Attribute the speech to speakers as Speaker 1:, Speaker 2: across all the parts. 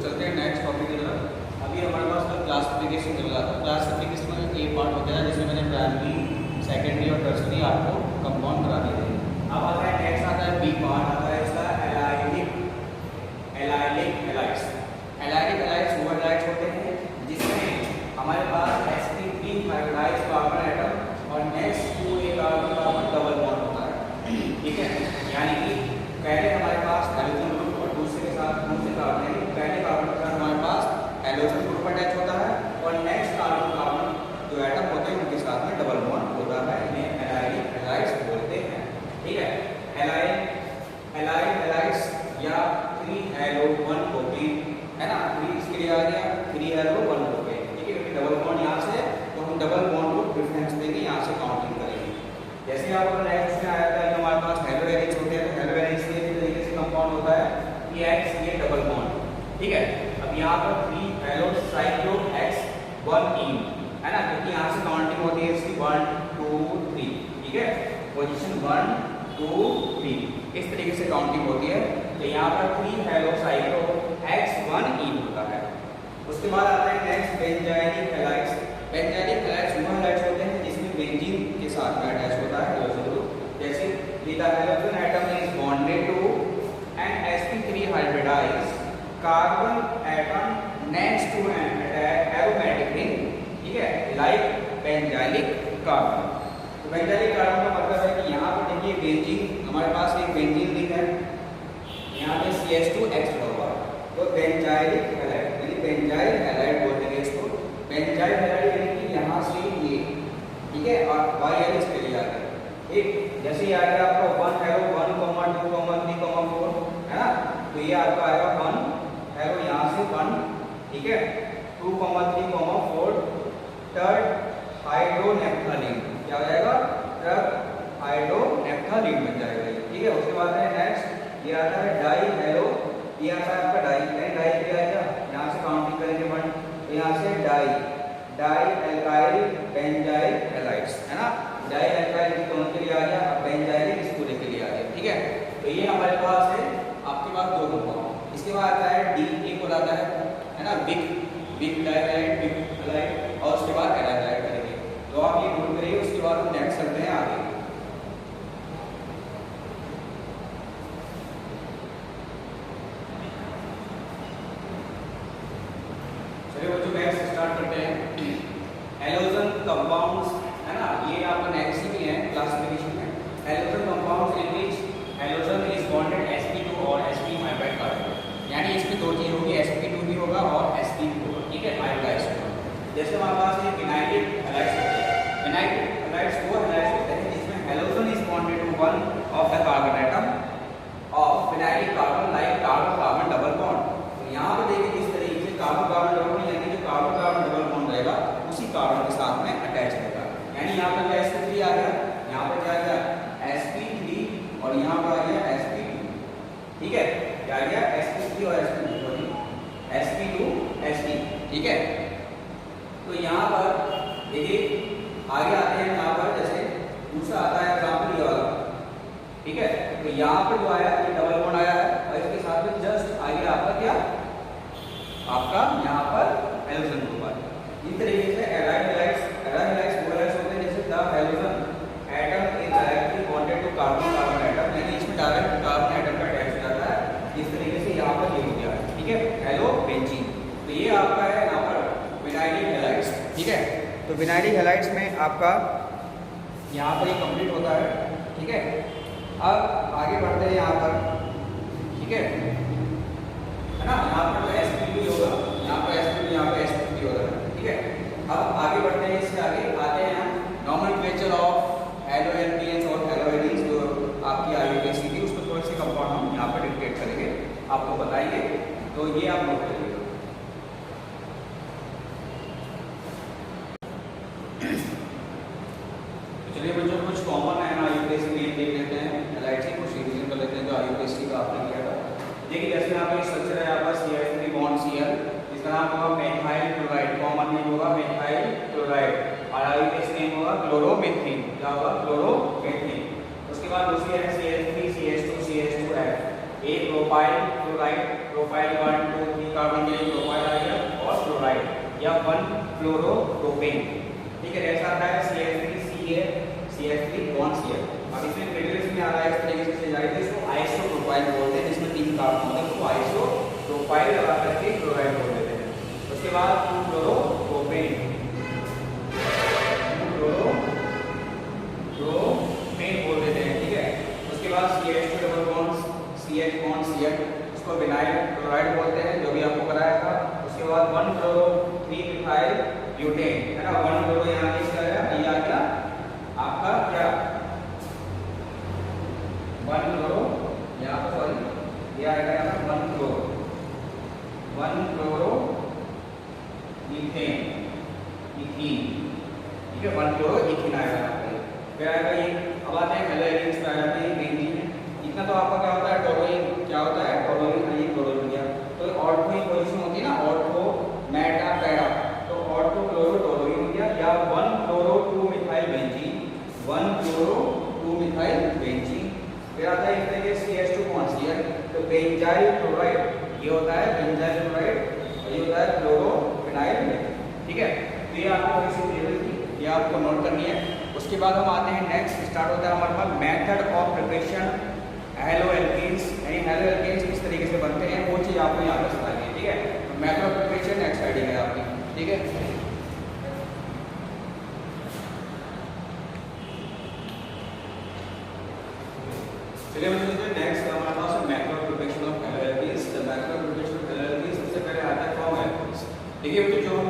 Speaker 1: चलते हैं next topic की तरफ। अभी हमारे पास कल क्लासिफिकेशन चल रहा था। क्लासिफिकेशन में ए पार्ट होता है जिसमें मैंने प्राइमरी, सेकेंडरी और टर्सरी आपको कंपाउंड करा दिए थे। अब आता है नेक्स्ट, आता है बी पार्ट, आता है इसका एलाइलिक हैलाइड्स। एलाइलिक हैलाइड्स वो हैलाइड्स होते हैं जिसमें हमारे पास sp3 हाइब्रिडाइज्ड कार्बन एटम और next to a carbon double bond होता है। ठीक है, यानी कि पहले हमारे पास हाइड्रोजन ग्रुप और दूसरे के साथ दूसरे कार्बन, पहले कार्बन के साथ हमारे पास हाइड्रोजन ग्रुप अटैच होता है और नेक्स्ट कार्बन जो एटम होते हैं उनके साथ में डबल बॉन्ड होता है। इन्हें एलाइलिक हैलाइड्स बोलते हैं। ठीक है, एलाइलिक हैलाइड्स या 3 हेलो 1 प्रोपेन है ना, 3 इसके लिए आ गया 3 हेलो 1 प्रोपेन। ठीक है, डबल बॉन्ड यहाँ से तो हम डबल बॉन्ड को प्रेफरेंस देंगे, यहाँ से काउंटिंग करेंगे। जैसे आपको नेक्स्ट में आया था कि हमारे पास हेलो हैलाइड्स होते हैं, हेलो हैलाइड्स के तरीके से कंपाउंड होता है CH डबल बॉन्ड। ठीक है, अब यहाँ पर 3 हेलो साइक्लोहेक्स-1 है ना, क्योंकि यहाँ से काउंटिंग होती है इसकी 1 2 3। ठीक है, पोजीशन 1 2 3 इस तरीके से काउंटिंग होती है। तो यहाँ पर 3 हेलो साइक्लोहेक्स-1 होता है। उसके बाद आता है next benzylic halides. Benzylic halides वो हैलाइड्स होते हैं जिसमें बेंजीन के साथ में अटैच होता है हाइड्रोजन ग्रुप। जैसे the halogen atom is bonded to an sp3 hybridized carbon atom next to an aromatic ring। ठीक है, like बेंजाइलिक कार्बन। तो बेंजाइलिक कार्बन का मतलब है कि यहाँ पर देखिए बेंजीन, हमारे पास एक बेंजीन रिंग है, यहाँ पे CH2X होगा तो बेंजाइलिक हैलाइड यानी बेंजाइल हैलाइड बोलते हैं इसको। बेंजाइल हैलाइड यानी कि यहाँ से ये, ठीक है, और YL इसके लिए आ गया। एक जैसे ये आ गया आपका 1 हेलो 1 2 3 4 है ना, तो ये आपका आएगा 1 हेलो यहाँ से 1। ठीक है, 2 3 4 थर्ड हाइड्रोनेफ्थलीन क्या हो जाएगा, थर्ड हाइड्रोनेफ्थलीन बन जाएगा ये। ठीक है, उसके बाद है नेक्स्ट ये आता है डाई हेलो, ये आता है आपका डाई क्या आएगा, यहाँ से काउंटिंग करेंगे 1 तो यहाँ से डाई एल्काइल बेंजाइल हैलाइड्स है ना, डाई एल्काइल दोनों के लिए आ गया, अब बेंजाइलिक इस पूरे के लिए आ गया। ठीक है, तो ये हमारे पास है आपके पास 2 कंपाउंड। इसके बाद आता है डी, एक हो जाता है ना बिग डाइहैलाइड, बिग हैलाइड, और उसके बाद एलाइड करेंगे। तो आप ये नोट करिए, उसके बाद हम नेक्स्ट करते हैं आगे। चलिए बच्चों नेक्स्ट स्टार्ट करते हैं। हैलोजन कंपाउंड्स है ना, ये आपका नेक्स्ट भी है क्लासिफिकेशन में। Halogen compounds in which halogen is bonded sp2 और sp हाइब्रिड कार्बन, यानी इसमें 2 चीज होगी, sp2 भी होगा और sp भी होगा। ठीक है, हाइब्रिडाइज्ड होगा। जैसे हमारे पास ये विनाइलिक हैलाइड्स होते हैं। विनाइलिक हैलाइड्स वो हैलाइड्स होते हैं जिसमें halogen is bonded to one of the carbon atom of vinylic carbon like carbon double bond. तो यहाँ पे देखिए किस तरीके से कार्बन डबल बॉन्ड, यानी जो कार्बन डबल बॉन्ड रहेगा उसी कार्बन के साथ में अटैच रहेगा। यानी यहाँ पर sp3 आ गया, यहाँ पर क्या आ गया sp3 और यहाँ पर आ गया sp2। ठीक है, क्या आ गया sp3 और sp2 sp2 ठीक है, तो यहाँ पर देखिए आगे आते हैं, यहाँ पर जैसे दूसरा आता है एग्जाम्पल ये वाला। ठीक है, तो यहाँ पर जो आया ये डबल बॉन्ड आया है और इसके साथ में जस्ट आगे आपका क्या, आपका यहाँ पर हाइड्रोजन ग्रुप आ गया। इस तरीके से एलाइड हैलाइड्स वो हैलाइड्स होते हैं जैसे the hydrogen atom is directly bonded to carbon atom, यानी इसमें डायरेक्ट कार्बन एटम का अटैच हो जाता है। इस तरीके से यहाँ पर ये हो गया। ठीक है, हेलो बेंजीन। तो ये आपका है यहाँ पर विनाइलिक हैलाइड्स। ठीक है, तो विनाइलिक हैलाइड्स में आपका यहाँ पर ये कंप्लीट होता है। ठीक है, अब आगे बढ़ते हैं यहाँ पर। ठीक है ना, यहाँ पर तो sp2 होगा, यहाँ पर sp2 यहाँ पर sp3 होगा। ठीक है, अब आगे बढ़ते हैं, इससे आगे आते हैं हम नॉमेनक्लेचर ऑफ हैलोएल्केन्स और हैलोएडीन्स, जो आपकी IUPAC थी उसको थोड़े से कंपाउंड हम यहाँ पर डिस्कस करेंगे, आपको बताएंगे, तो ये आप नोट करिए। चलिए बच्चों कुछ कॉमन है ना IUPAC में देख लेते हैं, हैलाइड से कुछ रिवीजन कर लेते हैं जो IUPAC का आपने किया था। देखिए जैसे यहाँ पे स्ट्रक्चर है, यहाँ पर CH3 बॉन्ड Cl, इसका नाम होगा मेथाइल क्लोराइड, कॉमन नेम होगा मेथाइल क्लोराइड, और IUPAC नेम होगा क्लोरोमेथेन। क्या होगा, क्लोरोमेथेन। उसके बाद दूसरी है CH3 CH2 CH2F, एक प्रोपाइल क्लोराइड, प्रोपाइल 1 2 3 कार्बन के लिए प्रोपाइल आ गया और क्लोराइड या 1 फ्लोरोप्रोपेन। ठीक है, नेक्स्ट आता है CH3 बॉन्ड Cl। अब इसमें क्रिटिकल्स में आ रहा है इस तरीके से जाएगा, इसको आइसोप्रोपाइल बोलते हैं, जिसमें 3 कार्बन होते हैं, उसको आइसोप्रोपाइल लगा करके क्लोराइड बोल देते हैं। उसके बाद 2 फ्लोरोप्रोपेन बोल देते हैं। ठीक है, उसके बाद CH2 double bonds CH bond Cl, इसको विनाइल क्लोराइड बोलते हैं, जो भी आपको कराया था। उसके बाद 1 फ्लोरो 3 मिथाइल ब्यूटेन है ना, 1 फ्लोरो यहाँ किसका है, ये आ गया आपका क्या 1 फ्लोरो, यहाँ पर सॉरी ये आएगा यहाँ 1 फ्लोरो मीथेन इथीन। ठीक है, 1 फ्लोरो इथीन आएगा यहाँ पे। फिर आएगा ये, अब आते हैं हेलो एलिमेंट्स पे आ जाते हैं बेंजीन। इतना तो आपका क्या होता है, टोलोइन क्या होता है, टोलोइन ये टोलोइन हो गया। तो ऑर्थो की पोजीशन होती है ना, ऑर्थो मेटा पैरा, तो ऑर्थो क्लोरो टोलोइन हो गया, या 1 फ्लोरो 2 मिथाइल बेंजीन, 1 फ्लोरो 2 मिथाइल बेंजीन। फिर आता है इस तरीके CH2 बॉन्ड Cl, तो बेंजाइल क्लोराइड ये होता है बेंजाइल क्लोराइड, और ये होता है क्लोरोफिनाइल। ठीक है, तो ये आपको किसी टेबल की ये आपको नोट करनी है। उसके बाद हम आते हैं नेक्स्ट, स्टार्ट होता है हमारे पास method of preparation halo alkanes, यानी हेलो एल्केन्स किस तरीके से बनते हैं वो चीज़ आपको यहाँ पर सिखानी है। ठीक है, method of preparation next idea है आपकी। ठीक है, चलिए हम चलते हैं नेक्स्ट, हमारे पास method of preparation of halo alkanes. The method of preparation of halo alkanes, सबसे पहले आता है फॉर्म एल्कोहल्स। देखिए तो जो हम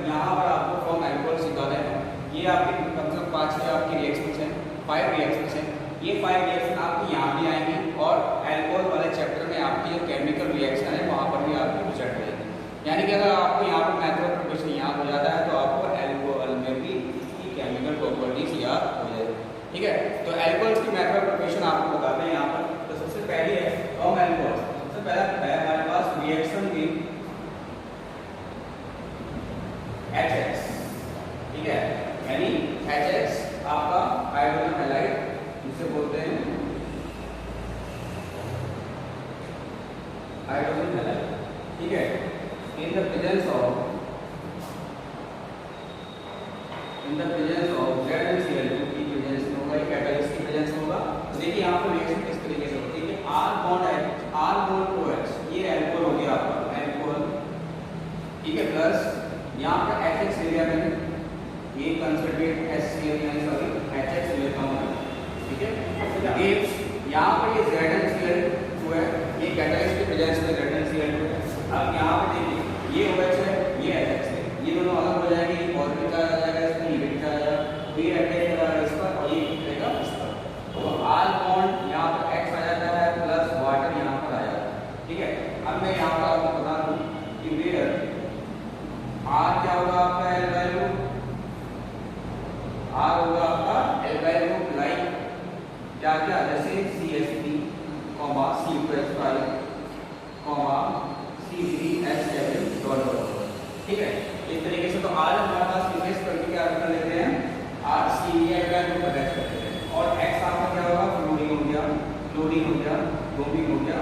Speaker 1: यहाँ पर आपको फॉर्म एल्कोहल सिखा रहे हैं, ये आपके कम से कम 5 आपके रिएक्शंस हैं, 5 रिएक्शंस हैं। ये 5 रिएक्शन आपकी यहाँ भी आएंगी, और एल्कोहल वाले चैप्टर में आपकी जो केमिकल रिएक्शन है वहाँ पर भी आपकी रिजल्ट रहेगी। यानी कि अगर आपको यहाँ पर मेथड ऑफ प्रिपरेशन याद हो जाता है तो आपको एल्कोहल में भी इसकी केमिकल प्रॉपर्टीज याद हो जाएगी। ठीक है, तो एल्कोहल्स की मेथड ऑफ प्रिपरेशन आपको बताते हैं यहाँ पर। तो सबसे पहली है फॉर्म एल्कोहल। सबसे पहला है हमारे पास रिएक्शन विद HX। ठीक है, यानी HX आपका हाइड्रोजन हैलाइड जिसे बोलते हैं हाइड्रोजन हैलाइड। ठीक है, in the presence of ZnCl2 की प्रेजेंस में होगा, कैटालिस्ट की प्रेजेंस में होगा। तो देखिए यहाँ पर रिएक्शन किस तरीके से होती है कि R बॉन्ड OH, ये एल्कोहल हो गया आपका एल्कोहल। ठीक है, प्लस यहाँ पर HX एरिया में ये कंसंट्रेट HCl यानी सॉरी HX लेता हूँ। ठीक है, ये यहाँ पर ये ZnCl2 है, ये कैटालिस्ट की प्रेजेंस में ZnCl2 है। अब यहाँ पर देखिए ये OH है, ये HX है, ये दोनों अलग हो जाएंगे, ये पॉजिटिव चार्ज आ जाएगा, इसमें नेगेटिव चार्ज आ जाएगा, तो ये अटैच करेगा इस पर और ये करेगा इस पर। तो R बॉन्ड यहाँ पर X आ जाता है प्लस वाटर यहाँ पर आ जाता है। ठीक है, अब मैं यहाँ पर आपको बता दूँ कि वेयर R क्या होगा आपका एल्काइल ग्रुप, R होगा आपका एल्काइल ग्रुप लाइक क्या क्या, जैसे CH3, C2H5, C3H7 dot dot. ठीक है, इस तरीके से तो आज हमारे पास रिप्लेस करके क्या कर लेते हैं, RCl एल्काइल ग्रुप अटैच कर देते हैं, और X आपका क्या होगा फ्लोरीन हो गया, ब्रोमीन हो गया,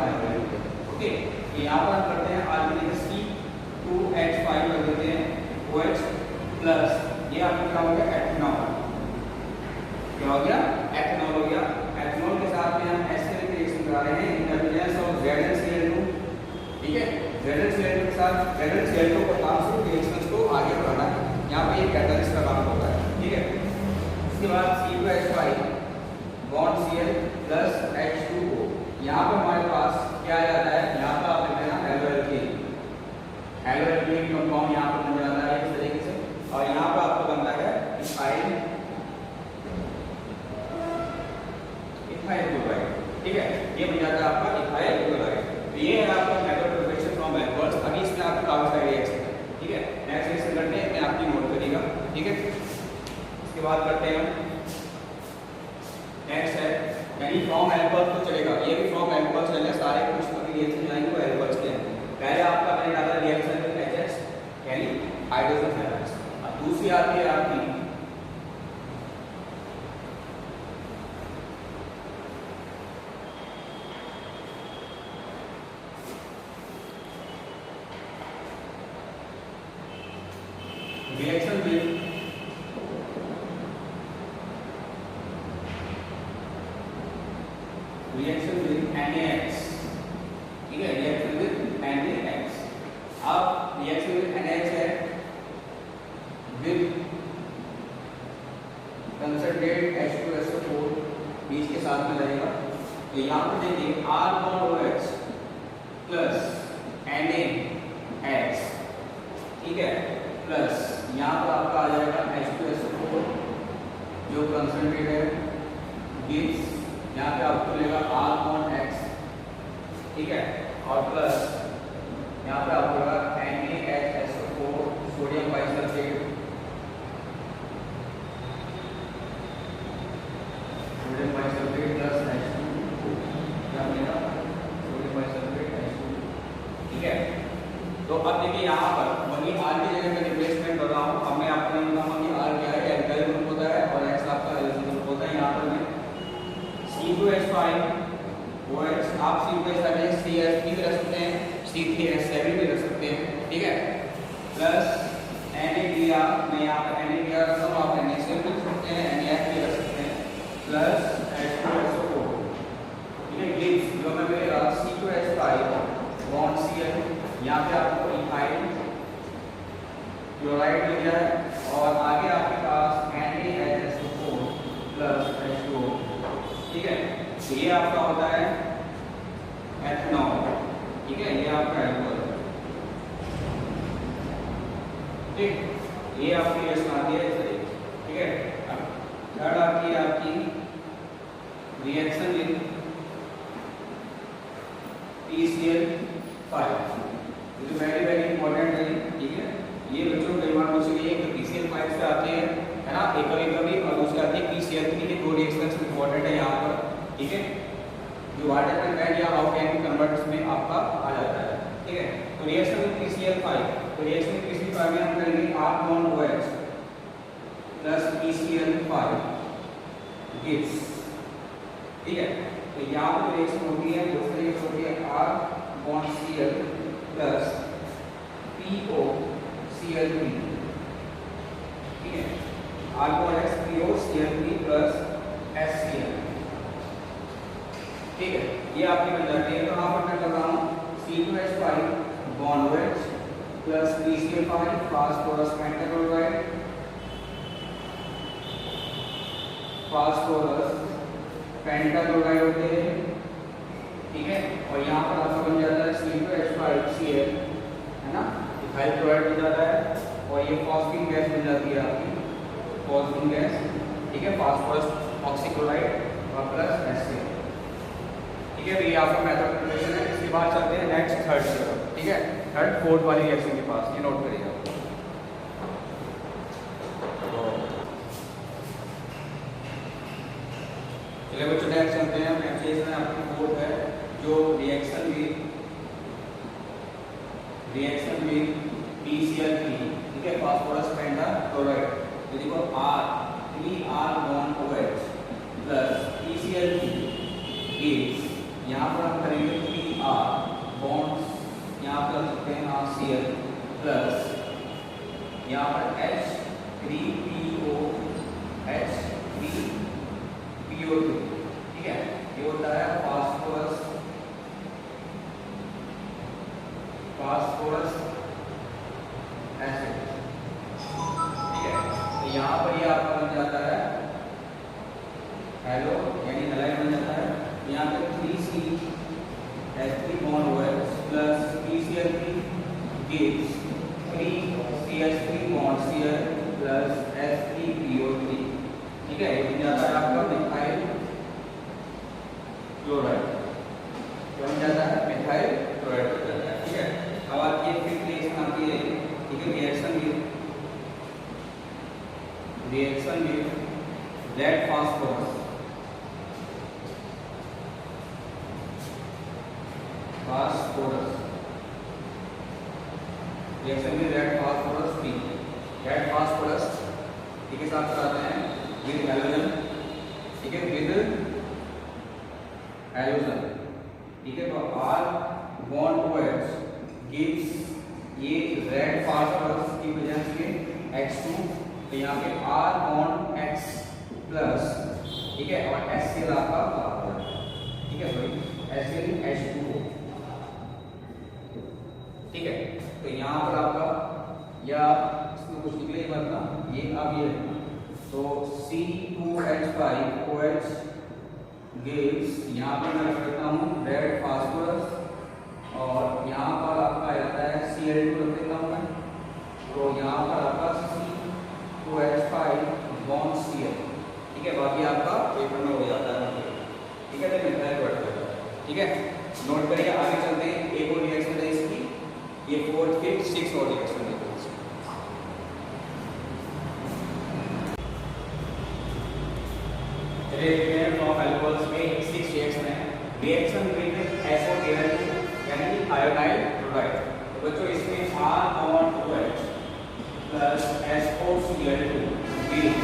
Speaker 1: आयोडीन हो गया। ओके, यहाँ पर हम करते हैं आर्गेनिक C2H5 कर देते हैं OH प्लस ये आपका क्या हो गया एथेनॉल, क्या हो गया एथेनॉल हो गया। एथेनॉल के साथ में हम एसिडिक रिएक्शन करा रहे हैं in the presence of ZnCl2। ठीक है, ZnCl2 के साथ ZnCl2 को काम से रिएक्शंस को आगे बढ़ाना है, यहाँ पे ये कैटलिस्ट का काम होता है। ठीक है, इसके बाद C2H5 bond Cl plus H2O, यहाँ पर हमारे पास क्या आ जाता है, यहाँ पर आप देखते हैं हेलो एल्केन कंपाउंड यहाँ पर बन जाता है इस तरीके से, और यहाँ पर आपको बनता है इथाइल क्लोराइड। ठीक है, ये बन जाता है आपका इथाइल क्लोराइड। तो ये है आपका method of preparation from alcohols. अभी इसमें आपको काफी सारे रिएक्शन है। ठीक है, नेक्स्ट रिएक्शन करते हैं, मैं आपकी नोट करिएगा। ठीक है, इसके बाद करते हैं हम नेक्स्ट है यानी फ्रॉम एल्कोहल तो चलेगा, ये भी फ्रॉम एल्कोहल चलेगा, सारे कुछ अभी रिएक्शन जाएंगे वो एल्कोहल्स के हैं। पहले आपका मैंने डाला रिएक्शन विद HX यानी हाइड्रोजन हैलाइड, और दूसरी आती है आपकी रिएक्शन विद NaX, ठीक है, रिएक्शन विद NaX। अब रिएक्शन विद NaX है विद कंसंट्रेट H2SO4 बीच के साथ में रहेगा। तो यहाँ पर देखिए R bond OH plus NaX, ठीक है, प्लस यहाँ पर आपका आ जाएगा H2SO4 जो कंसंट्रेट है गिव्स, यहाँ पे आपको मिलेगा R बॉन्ड X, ठीक है, और प्लस यहाँ पे आपको होगा NaHSO4 sodium bisulphate, sodium bisulphate plus H2, क्या मिलेगा सोडियम बाइसल्फेट H2, ठीक है। तो अब देखिए यहाँ पर वही R की जगह मैं रिप्लेसमेंट कर रहा हूँ। अब मैं आपको नहीं बताऊंगा कि R क्या है, एल्काइल ग्रुप होता है और X आपका हाइड्रोजन ग्रुप होता है। यहाँ पर मैं C2H5OH, आप C2H5 CH3 भी रख सकते हैं, C3H7 भी रख सकते हैं, ठीक है, प्लस NaBr, मैं यहाँ पर NaBr रखता हूँ, आप NaCl भी रख सकते हैं, NaF भी रख सकते हैं, प्लस H2SO4, ठीक है, गिव्स जो मैं मेरा C2H5 बॉन्ड Cl, यहाँ पे आपको इथाइल क्लोराइड मिल गया है और आगे आपके पास NaHSO4 प्लस H2O, ठीक है। तो ये आपका होता है एथेनॉल, ठीक है, ये आपका एल्कोहल, ठीक, ये आपकी रिएक्शन आती है इस तरीके, ठीक है। अब थर्ड आती है आपकी रिएक्शन विद PCl5, ये तो वेरी वेरी इंपॉर्टेंट है, ठीक है। ये बच्चों कई बार पूछे गए कि PCl5 से आते हैं, है ना, एक कभी और उसके आती है PCl3 के दो रिएक्शंस इंपॉर्टेंट है यहाँ पर, ठीक है, जो वाटर कंटेंट या ऑर्गेनिक कन्वर्ट्स में आपका आ जाता है, ठीक है। तो रिएक्शन विद PCl5, तो रिएक्शन विद PCl5 में हम करेंगे R bond OH plus PCl5 gives, ठीक है। तो यहाँ पर रिएक्शन होती है दूसरी रिएक्शन होती है R bond Cl plus POCl3, ठीक है, R bond X POCl3 plus HCl, ठीक है, ये आपकी बन जाती है। तो यहाँ पर मैं कर रहा हूँ C2H5 bond OH plus PCl5 phosphorus pentachloride, phosphorus pentachloride होते हैं, ठीक है, और यहाँ पर आपका बन जाता है C2H5Cl, है ना, इथाइल क्लोराइड बन जाता है और ये फॉस्फिन गैस बन जाती है आपकी, फॉस्फिन गैस, ठीक है, फास्फोरस ऑक्सीक्लोराइड और प्लस HCl, ठीक है। ये आपका मेथड प्रिपरेशन है। इसके बाद चलते हैं नेक्स्ट थर्ड की तरफ, ठीक है, थर्ड फोर्थ वाली रिएक्शन के पास, ये नोट करिएगा। चलिए बच्चों नेक्स्ट चलते हैं। नेक्स्ट रिएक्शन आपकी फोर्थ है जो रिएक्शन विद PCl3, ठीक है, फास्फोरस पेंटाक्लोराइड, तो देखो R bond OH plus PCl3 gives, यहाँ पर हम करेंगे PR बॉन्ड्स, यहाँ पर रख सकते हैं RCl प्लस यहाँ पर H3PO2, ठीक है, ये होता है फास्फोरस एसिड, ठीक है। तो यहाँ पर ये आपका बन जाता है हेलो यानी हैलाइड बन जाता है। यहाँ पे 3CH3 bond OH plus PCl3 gives 3CH3 bond Cl plus H3PO3, ठीक है, ये बन जाता है आपका मिथाइल क्लोराइड, बन जाता है मिथाइल क्लोराइड बन जाता है, ठीक है। अब आपकी एक फिफ्थ रिएक्शन आती है, ठीक है, reaction with red phosphorus reaction with red phosphorus P, red phosphorus के साथ कराते हैं विद हैलोजन, ठीक है, विद हैलोजन, ठीक है। तो R बॉन्ड OH गिव्स ये रेड फास्फोरस की वजह से H2, तो यहाँ पे R बॉन्ड X प्लस, ठीक है, और HCl आपका बाहर, ठीक है, सॉरी HCl H2O, ठीक है। तो यहाँ पर आपका या इसमें कुछ निकले बनना ये अब ये तो C2H5OH gives, यहाँ पे मैं रख देता हूँ रेड फास्फोरस और यहाँ पर आपका आ जाता है Cl2 रख देता हूँ मैं, तो यहाँ पर आपका C2H5 बॉन्ड Cl, ठीक है, बाकी आपका पेपर में हो जाता है, ठीक है, तो मिलता है वर्ड, ठीक है। नोट करिए, आगे चलते हैं, एक और रिएक्शन है इसकी, ये 4th 5th 6th और रिएक्शन है। चलिए फ्रॉम अल्कोहल्स में 6 रिएक्शन है, रिएक्शन विद SO2 यानी कि आयोडाइड क्लोराइड। तो बच्चों इसमें R bond OH plus SOCl2 gives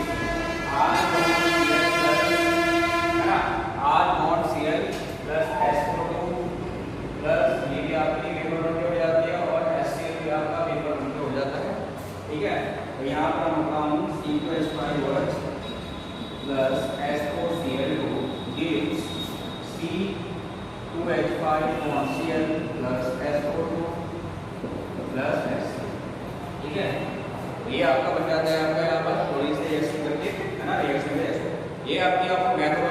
Speaker 1: R bond Cl plus, है ना, R bond Cl plus SO2 plus ये भी आपकी पेपर बन के हो जाती है और HCl भी आपका पेपर बन के हो जाता है, ठीक है। तो यहाँ पर हम लिखता हूँ C2H5OH plus SOCl2 gives C2H5 bond Cl plus SO2 plus HCl, ठीक है। ये आपका बन जाता है आपका यहाँ पर थोड़ी सी रिएक्शन करके, है ना, रिएक्शन में ये आपकी आपको मैथड